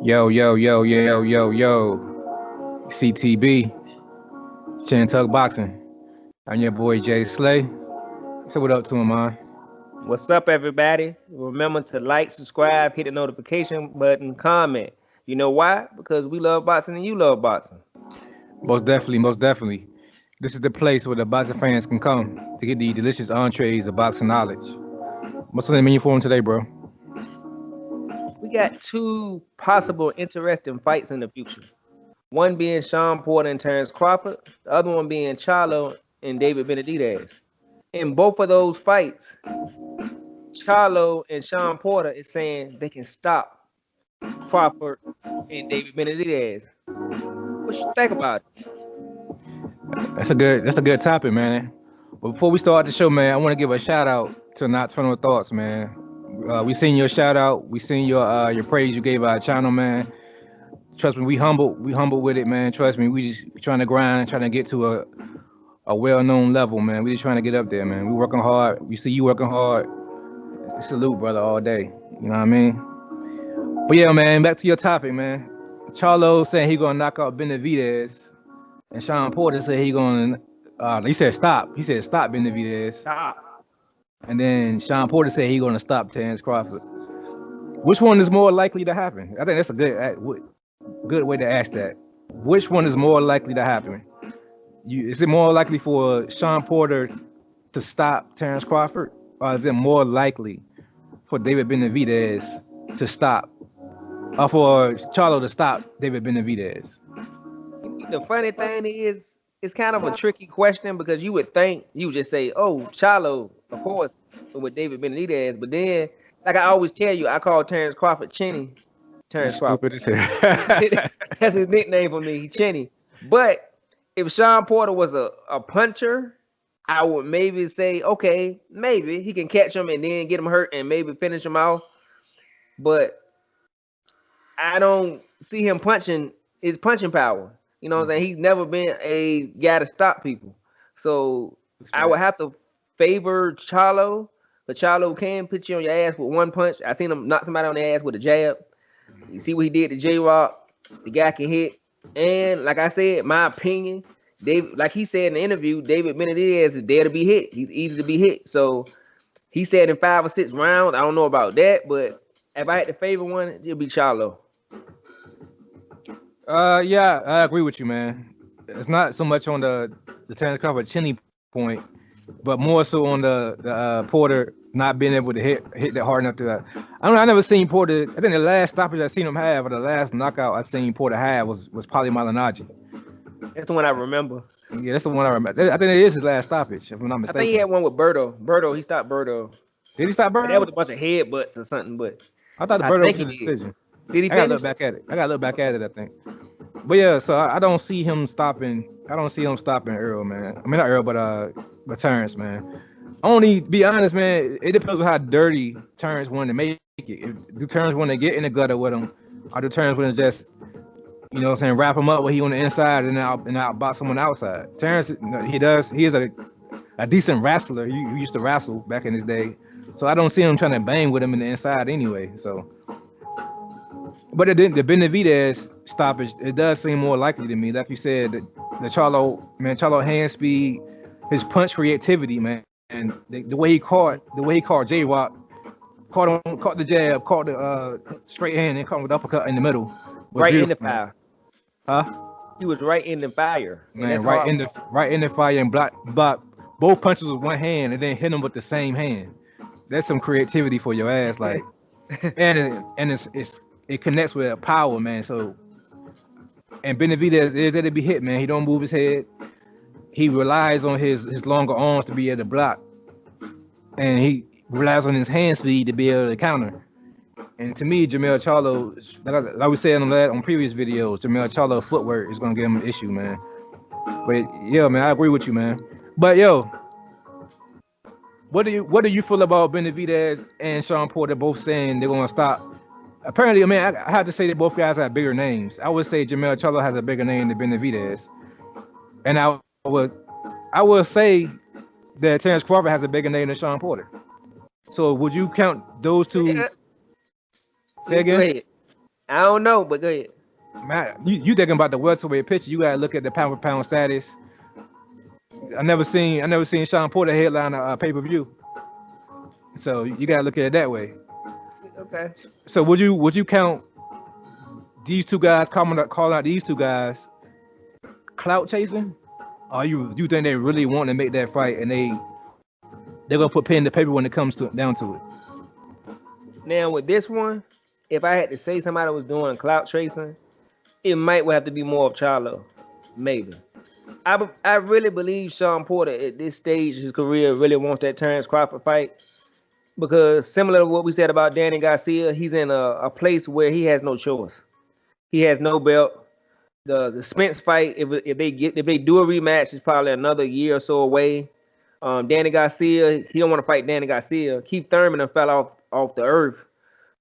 Yo, yo, yo, yo, yo, yo. CTB, Chin Tuck Boxing. I'm your boy Jay Slay. So what up to him, man? What's up, everybody? Remember to like, subscribe, hit the notification button, comment. You know why? Because we love boxing and you love boxing. Most definitely, most definitely. This is the place where the boxing fans can come to get the delicious entrees of boxing knowledge. What's on the menu for him today, bro? We got two possible interesting fights in the future. One being Sean Porter and Terence Crawford, the other one being Charlo and David Benavidez. In both of those fights, Charlo and Sean Porter is saying they can stop Crawford and David Benavidez. What you think about it? That's a good topic, man. But before we start the show, man, I want to give a shout out to Nocturnal Thoughts, man. We seen your shout out. We seen your praise you gave our channel, man. Trust me, we humble with it, man. Trust me, we trying to grind, trying to get to a well-known level, man. We just trying to get up there, man. We working hard. We see you working hard. Salute, brother, all day. You know what I mean? But yeah, man, back to your topic, man. Charlo saying he gonna knock out Benavidez, and Sean Porter said he gonna. He said stop. He said stop Benavidez, Stop. and then Sean Porter said he gonna stop Terence Crawford. Which one is more likely to happen? I think that's a good way to ask that. Which one is more likely to happen? Is it more likely for Sean Porter to stop Terence Crawford, or is it more likely for David Benavidez to stop, or for Charlo to stop David Benavidez? The funny thing is, it's kind of a tricky question because you would think you would just say, "Oh, Charlo, of course," with David Benavidez. But then, like I always tell you, I call Terence Crawford Chinny. Terence Crawford. Stupid as hell. That's his nickname for me, Chinny. But if Sean Porter was a puncher, I would maybe say, okay, maybe he can catch him and then get him hurt and maybe finish him off. But I don't see him punching his punching power. You know what I'm saying? He's never been a guy to stop people. So I would have to favor Charlo. But Charlo can put you on your ass with one punch. I seen him knock somebody on the ass with a jab. You see what he did to J Rock. The guy can hit. And like I said, my opinion, Dave, like he said in the interview, David Benavidez is there to be hit. He's easy to be hit. So he said in 5 or 6 rounds. I don't know about that, but if I had to favor one, it'd be Charlo. Yeah, I agree with you, man. It's not so much on the Terence Crawford Chinny point, but more so on the Porter not being able to hit that hard enough to. I don't know. I never seen Porter. I think the last stoppage I seen him have, or the last knockout I seen Porter have was probably Malignaggi. That's the one I remember. Yeah, that's the one I remember. I think it is his last stoppage, if I'm not I mistaken. think he had one with Berto. Berto, he stopped Berto. Did he stop But that Burrow? was a bunch of headbutts or something. But I thought the I Burrow was think a he did. decision. Did he I gotta finish? look back at it. I think. But yeah, so I don't see him stopping. I don't see him stopping Earl, man. I mean not Earl, but Terrence, man. Only be honest, man. It depends on how dirty Terrence want to make it. Do Terrence want to get in the gutter with him, or do Terrence want to just, you know what I'm saying, wrap him up where he on the inside and out box someone outside? Terrence, he does. He is a decent wrestler. He used to wrestle back in his day, so I don't see him trying to bang with him in the inside anyway. So, but the Benavidez stoppage, it does seem more likely to me. Like you said, the Charlo hand speed, his punch creativity, man, and the way he caught J Rock, caught the jab, caught the straight hand, and caught him with the uppercut in the middle. Right in the fire. Huh? He was right in the fire. Man, right in the fire and block both punches with one hand and then hit him with the same hand. That's some creativity for your ass, like, and it connects with power, man. So, and Benavidez is there to be hit, man. He don't move his head. He relies on his longer arms to be able to block, and he relies on his hand speed to be able to counter. And to me, Jermell Charlo, like we said on previous videos, Jermell Charlo footwork is gonna give him an issue, man. But yeah, man, I agree with you, man. But yo, what do you feel about Benavidez and Sean Porter both saying they're gonna stop? Apparently, I mean, I have to say that both guys have bigger names. I would say Jermell Charlo has a bigger name than Benavidez, and I would say that Terence Crawford has a bigger name than Sean Porter. So would you count those two? Say again. I don't know, but go ahead. Man, you thinking about the welterweight picture? You gotta look at the pound for pound status. I never seen Sean Porter headline a pay-per-view. So you gotta look at it that way. Okay. So would you count these two guys calling out these two guys clout chasing? Or you think they really want to make that fight and they're gonna put pen to paper when it comes to down to it? Now with this one, if I had to say somebody was doing clout tracing, it might have to be more of Charlo, maybe. I really believe Sean Porter at this stage of his career really wants that Terence Crawford fight because similar to what we said about Danny Garcia, he's in a place where he has no choice. He has no belt. The Spence fight, if they do a rematch, it's probably another year or so away. Danny Garcia, he don't want to fight Danny Garcia. Keith Thurman and fell off the earth.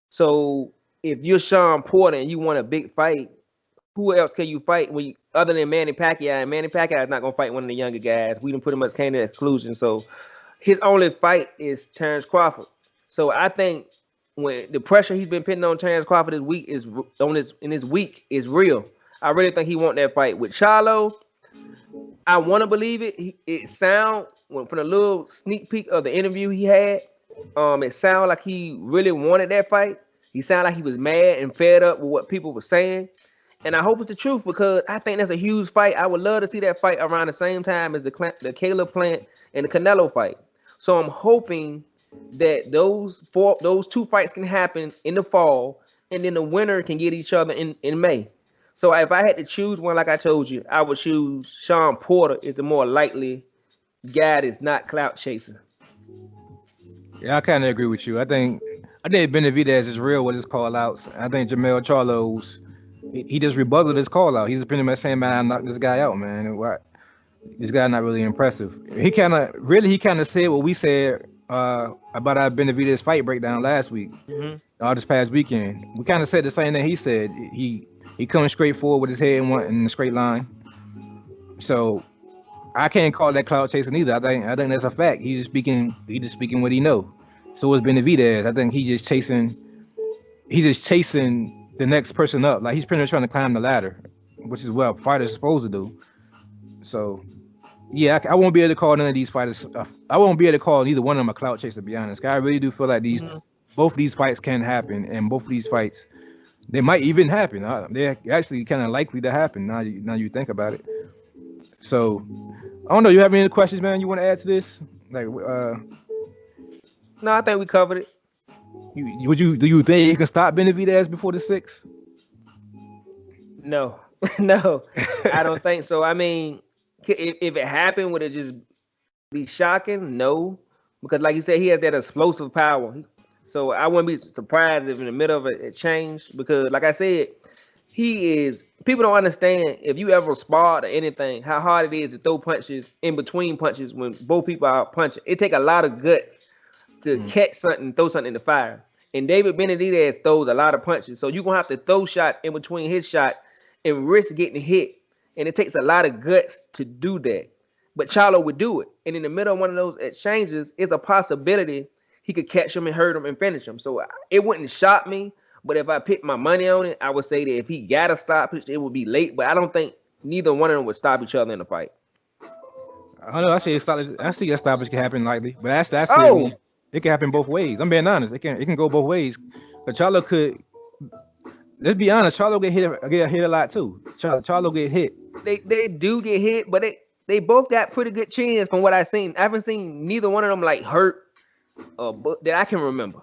So if you're Sean Porter and you want a big fight, who else can you fight other than Manny Pacquiao? And Manny Pacquiao is not gonna fight one of the younger guys. We done pretty much came to that conclusion. So his only fight is Terence Crawford. So I think when the pressure he's been putting on Terence Crawford in his week is real. I really think he want that fight with Charlo. I want to believe it. It sound from a little sneak peek of the interview he had. It sounded like he really wanted that fight. He sounded like he was mad and fed up with what people were saying. And I hope it's the truth because I think that's a huge fight. I would love to see that fight around the same time as the Caleb Plant and the Canelo fight. So I'm hoping that those two fights can happen in the fall, and then the winner can get each other in May. So if I had to choose one, like I told you, I would choose Sean Porter is the more likely guy that's not clout chasing. Yeah, I kind of agree with you. I think Benavidez is real with his call outs. I think Jamel Charlo's he just rebutted his call out. He's pretty much saying, "Man, I knocked this guy out, man. And what? This guy not really impressive." He kind of said what we said about our Benavidez fight breakdown last week, this past weekend. We kind of said the same thing he said. He comes straight forward with his head in the straight line. So I can't call that cloud chasing either. I think that's a fact. He's just speaking what he know. So is Benavidez. I think he's just chasing the next person up. Like he's pretty much trying to climb the ladder, which is what fighters supposed to do. So yeah, I won't be able to call none of these fighters. I won't be able to call either one of them a clout chaser, to be honest. I really do feel like both of these fights can happen, and both of these fights they might even happen. They're actually kind of likely to happen. Now you think about it. So I don't know. You have any questions, man? You want to add to this? Like, No, I think we covered it. Do you think he can stop Benavidez before the 6th? No, no, I don't think so. I mean, if it happened, would it just be shocking? No, because like you said, he has that explosive power. So I wouldn't be surprised if in the middle of it changed. Because like I said, people don't understand if you ever sparred or anything, how hard it is to throw punches in between punches when both people are punching. It take a lot of guts to catch something, throw something in the fire. And David Benavidez throws a lot of punches. So you're going to have to throw shot in between his shot and risk getting hit. And it takes a lot of guts to do that. But Charlo would do it. And in the middle of one of those exchanges, it's a possibility he could catch him and hurt him and finish him. So it wouldn't shock me. But if I picked my money on it, I would say that if he got a stoppage, it would be late. But I don't think neither one of them would stop each other in the fight. I don't know. I see a stoppage can happen likely. But that's it can happen both ways. I'm being honest. It can go both ways. But Charlo could. Let's be honest. Charlo get hit a lot too. Charlo get hit. They do get hit, but they both got pretty good chins from what I've seen. I haven't seen neither one of them like hurt that I can remember.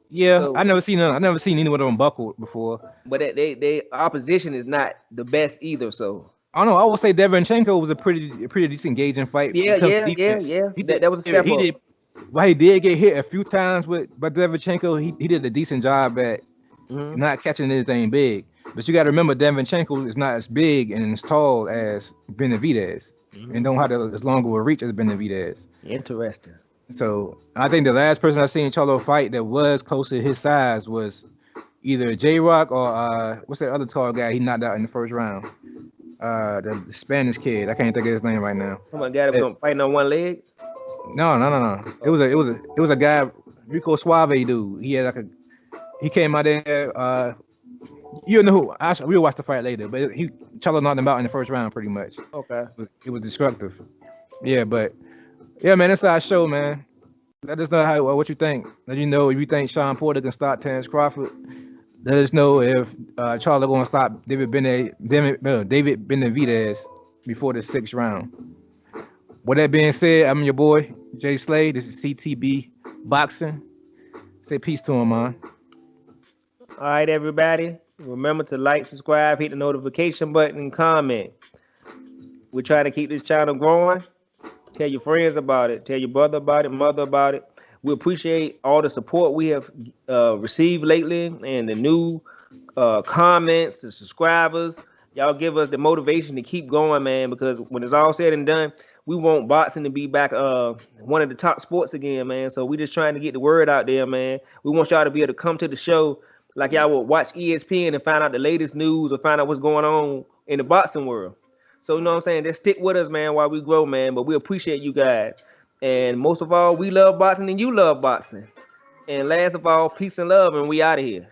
Yeah, so, I never seen any one of them buckled before. But they opposition is not the best either. So I don't know. I would say Devenchenko was a pretty decent engaging fight. Yeah. That was a step up. Well, he did get hit a few times but Devenchenko, he did a decent job at not catching anything big. But you got to remember, Devenchenko is not as big and as tall as Benavidez, and don't have as long of a reach as Benavidez. Interesting. So I think the last person I seen Charlo fight that was close to his size was either J-Rock or what's that other tall guy he knocked out in the first round? The Spanish kid. I can't think of his name right now. Come on, guy that was fighting on one leg. No. It was a guy, Rico Suave dude. He came out there. You know who? We'll watch the fight later, but Charlo knocked him out in the first round, pretty much. Okay. It was destructive. Yeah, but yeah, man, that's our show, man. Let us know what you think. Let you know if you think Sean Porter can stop Terence Crawford. Let us know if Charlo going to stop David Benavidez before the 6th round. With that being said, I'm your boy Jay Slade. This is CTB Boxing. Say peace to him, man. All right, everybody. Remember to like, subscribe, hit the notification button, and comment. We try to keep this channel growing. Tell your friends about it. Tell your brother about it, mother about it. We appreciate all the support we have received lately and the new comments, the subscribers. Y'all give us the motivation to keep going, man, because when it's all said and done, we want boxing to be back one of the top sports again, man. So we just trying to get the word out there, man. We want y'all to be able to come to the show like y'all would watch ESPN and find out the latest news or find out what's going on in the boxing world. So, you know what I'm saying? Just stick with us, man, while we grow, man. But we appreciate you guys. And most of all, we love boxing and you love boxing. And last of all, peace and love, and we out of here.